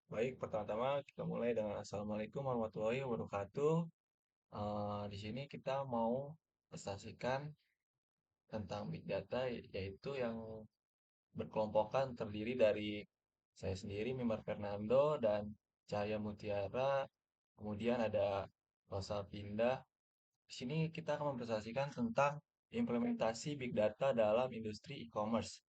Baik, pertama-tama kita mulai dengan Assalamualaikum warahmatullahi wabarakatuh. Di sini kita mau presentasikan tentang Big Data, yaitu yang berkelompokan terdiri dari saya sendiri, Mimar Fernando, dan Cahaya Mutiara. Kemudian ada Rosa Pindah. Di sini kita akan mempresentasikan tentang implementasi Big Data dalam industri e-commerce.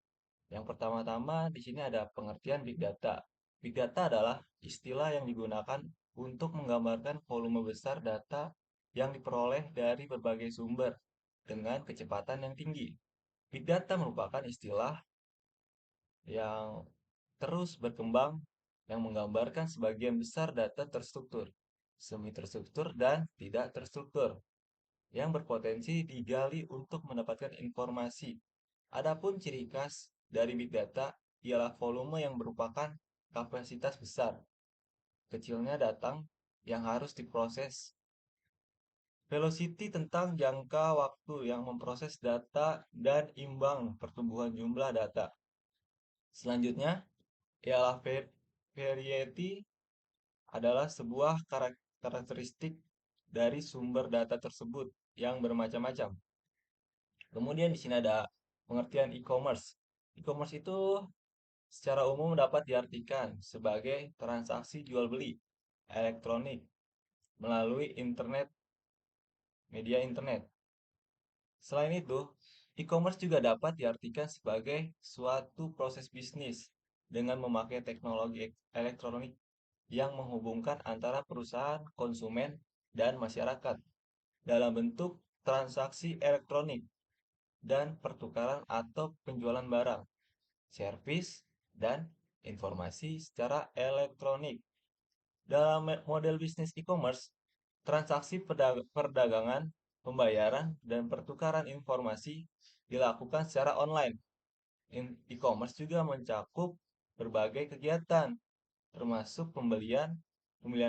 Yang pertama-tama di sini ada pengertian Big Data. Big Data adalah istilah yang digunakan untuk menggambarkan volume besar data yang diperoleh dari berbagai sumber dengan kecepatan yang tinggi. Big Data merupakan istilah yang terus berkembang yang menggambarkan sebagian besar data terstruktur, semi terstruktur, dan tidak terstruktur yang berpotensi digali untuk mendapatkan informasi. Adapun ciri khas dari big data ialah volume yang merupakan kapasitas besar, kecilnya datang yang harus diproses. Velocity tentang jangka waktu yang memproses data dan imbang pertumbuhan jumlah data. Selanjutnya ialah variety adalah sebuah karakteristik dari sumber data tersebut yang bermacam-macam. Kemudian di sini ada pengertian e-commerce. E-commerce itu secara umum dapat diartikan sebagai transaksi jual beli elektronik melalui internet, media internet. Selain itu, e-commerce juga dapat diartikan sebagai suatu proses bisnis dengan memakai teknologi elektronik yang menghubungkan antara perusahaan, konsumen, dan masyarakat dalam bentuk transaksi elektronik dan pertukaran atau penjualan barang, servis, dan informasi secara elektronik. Dalam model bisnis e-commerce, transaksi perdagangan, pembayaran, dan pertukaran informasi dilakukan secara online. E-commerce juga mencakup berbagai kegiatan, termasuk pembelian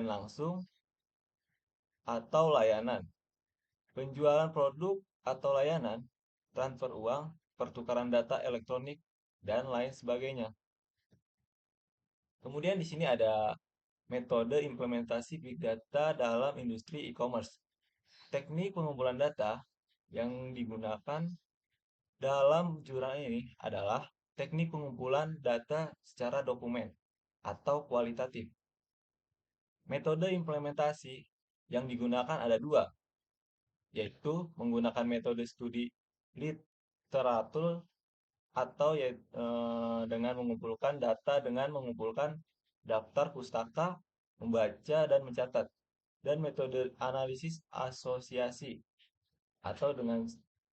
langsung, atau layanan, penjualan produk atau layanan, transfer uang, pertukaran data elektronik, dan lain sebagainya. Kemudian di sini ada metode implementasi Big Data dalam industri e-commerce. Teknik pengumpulan data yang digunakan dalam jurnal ini adalah teknik pengumpulan data secara dokumen atau kualitatif. Metode implementasi yang digunakan ada dua, yaitu menggunakan metode studi literatur atau dengan mengumpulkan data dengan mengumpulkan daftar pustaka, membaca dan mencatat, dan metode analisis asosiasi atau dengan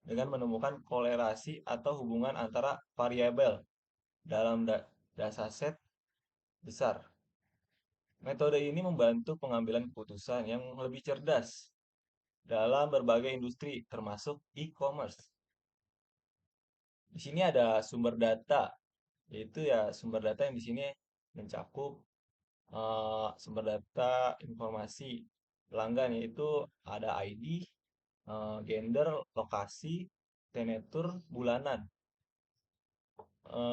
menemukan kolerasi atau hubungan antara variabel dalam dataset besar. Metode ini membantu pengambilan keputusan yang lebih cerdas dalam berbagai industri termasuk e-commerce. Di sini ada sumber data, yaitu ya sumber data yang di sini mencakup sumber data informasi pelanggan, yaitu ada ID, gender, lokasi, tenetur, bulanan.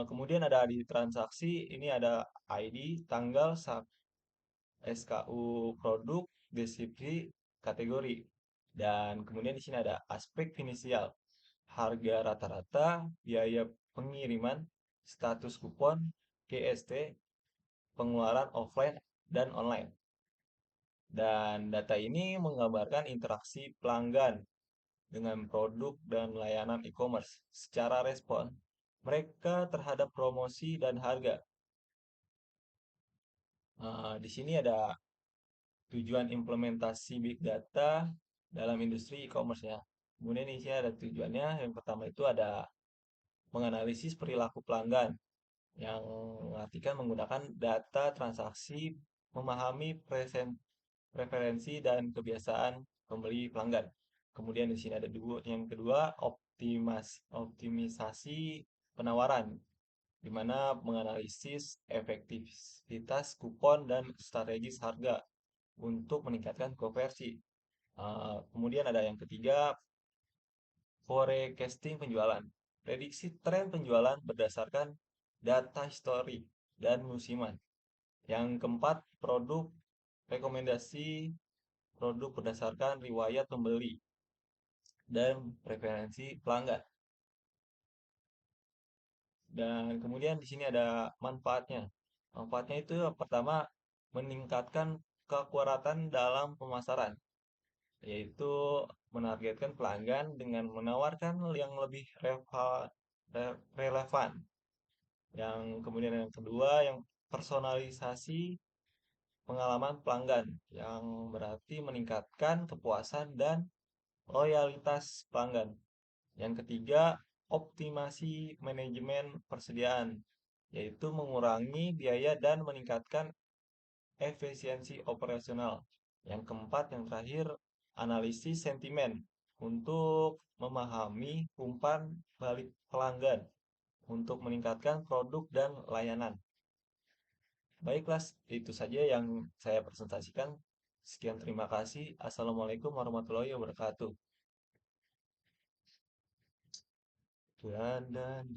Kemudian ada di transaksi, ini ada ID, tanggal, SKU produk, deskripsi, kategori. Dan kemudian di sini ada aspek finansial, harga rata-rata, biaya pengiriman, status kupon, GST, pengeluaran offline dan online. Dan data ini menggambarkan interaksi pelanggan dengan produk dan layanan e-commerce secara respon mereka terhadap promosi dan harga. Di sini ada tujuan implementasi big data dalam industri e-commerce ya. Kemudian di sini ada tujuannya. Yang pertama itu ada menganalisis perilaku pelanggan yang mengartikan menggunakan data transaksi, memahami preferensi dan kebiasaan pembeli pelanggan. Kemudian di sini ada yang kedua, optimisasi penawaran, di mana menganalisis efektivitas kupon dan strategis harga untuk meningkatkan konversi. Kemudian ada yang ketiga, forecasting penjualan. Prediksi tren penjualan berdasarkan data historik dan musiman. Yang keempat, produk rekomendasi produk berdasarkan riwayat pembeli dan preferensi pelanggan. Dan kemudian di sini ada manfaatnya. Manfaatnya itu yang pertama meningkatkan kekuatan dalam pemasaran, yaitu menargetkan pelanggan dengan menawarkan yang lebih relevan. Yang kemudian yang kedua, yang personalisasi pengalaman pelanggan, yang berarti meningkatkan kepuasan dan loyalitas pelanggan. Yang ketiga, optimasi manajemen persediaan, yaitu mengurangi biaya dan meningkatkan efisiensi operasional. Yang keempat, yang terakhir, analisis sentimen untuk memahami umpan balik pelanggan untuk meningkatkan produk dan layanan. Baiklah, itu saja yang saya presentasikan. Sekian, terima kasih. Assalamualaikum warahmatullahi wabarakatuh. Dan